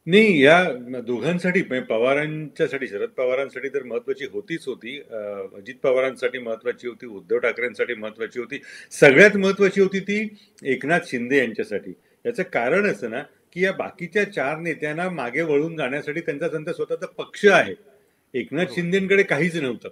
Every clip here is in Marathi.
नाही, या दोघांसाठी म्हणजे पवारांच्यासाठी, शरद पवारांसाठी तर महत्वाची होतीच होती. अजित पवारांसाठी महत्वाची होती, उद्धव ठाकरेंसाठी महत्वाची होती. सगळ्यात महत्वाची होती ती एकनाथ शिंदे यांच्यासाठी. याचं कारण असं ना, की या बाकीच्या 4 नेत्यांना मागे वळून जाण्यासाठी त्यांचा स्वतःचा पक्ष आहे. एकनाथ बरोबर. शिंदेकडे काहीच नव्हतं.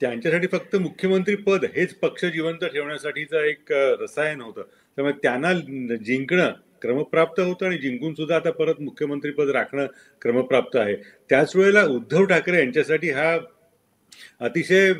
त्यांच्यासाठी फक्त मुख्यमंत्री पद हेच पक्ष जिवंत ठेवण्यासाठीचं एक रसायन होतं. त्यामुळे त्यांना जिंकणं क्रमप्राप्त होतं आणि जिंकून सुद्धा आता परत मुख्यमंत्रीपद राखणं क्रमप्राप्त आहे. त्याच वेळेला उद्धव ठाकरे यांच्यासाठी हा अतिशय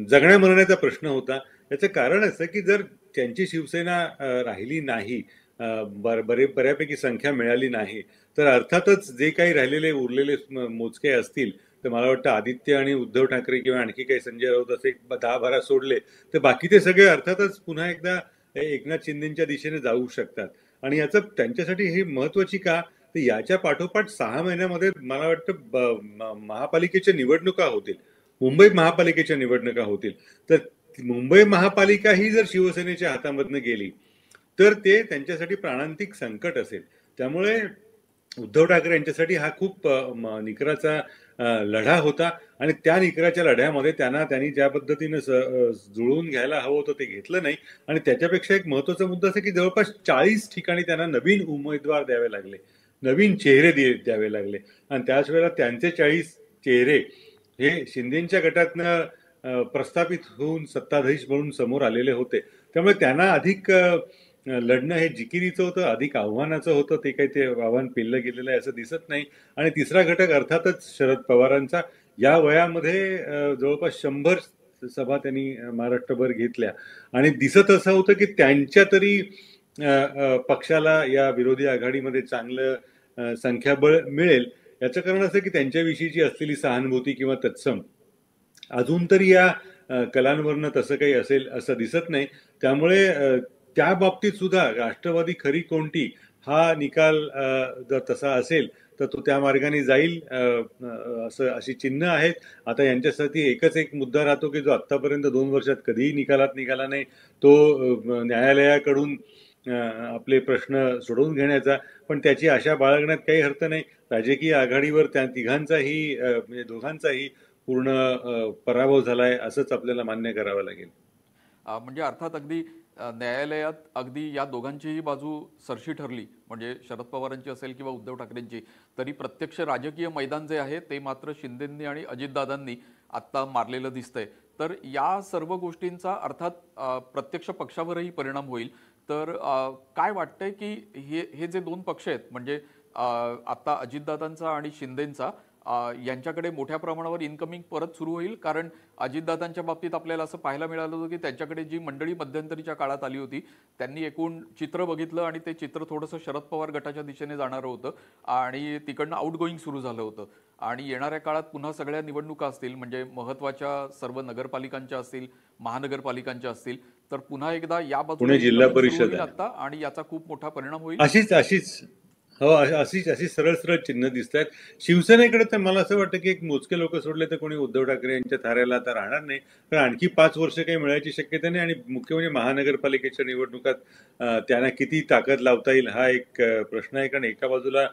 जगण्या मरण्याचा प्रश्न होता. याचं कारण असं की जर त्यांची शिवसेना राहिली नाही, बऱ्यापैकी संख्या मिळाली नाही, तर अर्थातच जे काही राहिलेले उरलेले मोजके असतील, तर मला वाटतं आदित्य आणि उद्धव ठाकरे किंवा आणखी काही संजय राऊत असे 10-12 सोडले, तर बाकीचे सगळे अर्थातच पुन्हा एकदा एकनाथ शिंदेच्या दिशेने जाऊ शकतात. आणि याचं त्यांच्यासाठी हे महत्वाची का, तर याच्या पाठोपाठ 6 महिन्यामध्ये मला वाटतं महापालिकेच्या निवडणुका होतील, मुंबई महापालिकेच्या निवडणुका होतील. तर मुंबई महापालिका ही जर शिवसेनेच्या हातामधनं गेली, तर ते त्यांच्यासाठी प्राणांतिक संकट असेल. त्यामुळे उद्धव ठाकरे यांच्यासाठी हा खूप निकराचा लढा होता आणि त्या निकराच्या लढ्यामध्ये त्यांनी ज्या पद्धतीनं जुळवून घ्यायला हवं होतं ते घेतलं नाही. आणि त्याच्यापेक्षा एक महत्वाचा मुद्दा असा की जवळपास 40 ठिकाणी त्यांना नवीन उमेदवार द्यावे लागले, नवीन चेहरे द्यावे लागले. आणि त्याच वेळेला त्यांचे 40 चेहरे हे शिंदेच्या गटातनं प्रस्थापित होऊन सत्ताधीश म्हणून समोर आलेले होते. त्यामुळे त्यांना अधिक लढणं हे जिकिरीचं होतं, अधिक आव्हानाचं होतं. ते काही ते आव्हान पेललं गेलेलं आहे असं दिसत नाही. आणि तिसरा घटक अर्थातच शरद पवारांचा. या वयामध्ये जवळपास 100 सभा त्यांनी महाराष्ट्रभर घेतल्या आणि दिसत असं होतं की त्यांच्या तरी पक्षाला या विरोधी आघाडीमध्ये चांगलं संख्याबळ मिळेल. याचं कारण असं की त्यांच्याविषयीची असलेली सहानुभूती किंवा तत्सम अजून तरी या कलांवरनं तसं काही असेल असं दिसत नाही. त्यामुळे त्या बाबतीत सुद्धा राष्ट्रवादी खरी कोणती हा निकाल जर तसा असेल तर तो त्या मार्गाने जाईल अशी चिन्ह आहेत. आता यांच्यासाठी एकच एक मुद्दा राहतो की जो आतापर्यंत 2 वर्षात कधीही निकालात निघाला नाही, तो न्यायालयाकडून आपले प्रश्न सोडवून घेण्याचा. पण त्याची आशा बाळगण्यात काही अर्थ नाही. राजकीय आघाडीवर त्या तिघांचाही म्हणजे दोघांचाही पूर्ण पराभव झालाय असंच आपल्याला मान्य करावं लागेल. म्हणजे अर्थात अगदी न्यायालयात अगदी या दोघांचीही बाजू सरशी ठरली, म्हणजे शरद पवारांची असेल किंवा उद्धव ठाकरेंची, तरी प्रत्यक्ष राजकीय मैदान जे आहे ते मात्र शिंदेंनी आणि अजितदादांनी आत्ता मारलेलं दिसतंय. तर या सर्व गोष्टींचा अर्थात प्रत्यक्ष पक्षावरही परिणाम होईल. तर काय वाटतंय की हे हे जे दोन पक्ष आहेत, म्हणजे आत्ता अजितदादांचा आणि शिंदेंचा, यांच्याकडे मोठ्या प्रमाणावर इन्कमिंग परत सुरू होईल? कारण अजितदादांच्या बाबतीत आपल्याला असं पाहायला मिळालं होतं की त्यांच्याकडे जी मंडळी मध्यंतरीच्या काळात आली होती त्यांनी एकूण चित्र बघितलं आणि ते चित्र थोडंसं शरद पवार गटाच्या दिशेने जाणारं होतं आणि तिकडनं आउटगोईंग सुरू झालं होतं. आणि येणाऱ्या काळात पुन्हा सगळ्या निवडणुका असतील, म्हणजे महत्त्वाच्या सर्व नगरपालिकांच्या असतील, महानगरपालिकांच्या असतील, तर पुन्हा एकदा या बाजूला पुणे जिल्हा इन्कमिंग सुरू परिषद होईल आहे. आता आणि याचा खूप मोठा परिणाम होईल. अशीच अशीच हो, अशी सरळ सरळ चिन्ह दिसत आहेत. शिवसेनेकडे तर मला असं वाटतं की एक मोजके लोक सोडले तर कोणी उद्धव ठाकरे यांच्या थाऱ्याला आता राहणार नाही. कारण आणखी 5 वर्ष काही मिळायची शक्यता नाही. आणि मुख्य म्हणजे महानगरपालिकेच्या निवडणुकात त्यांना किती ताकद लावता येईल हा एक प्रश्न आहे. कारण एका बाजूला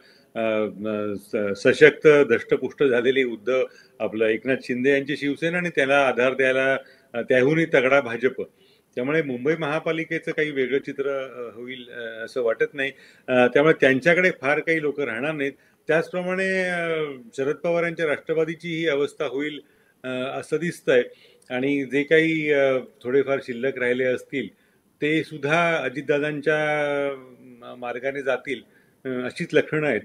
सशक्त धष्टपुष्ट झालेली उद्धव आपलं एकनाथ शिंदे यांची शिवसेना आणि त्याला आधार द्यायला त्याहूनही तगडा भाजप. त्यामुळे मुंबई महापालिकेचं काही वेगळं चित्र होईल असं वाटत नाही. त्यामुळे त्यांच्याकडे फार काही लोक राहणार नाहीत. त्याचप्रमाणे शरद पवारांच्या राष्ट्रवादीची ही अवस्था होईल असं दिसतंय. आणि जे काही थोडेफार शिल्लक राहिले असतील ते सुद्धा अजितदादांच्या मार्गाने जातील अशीच लक्षणं आहेत.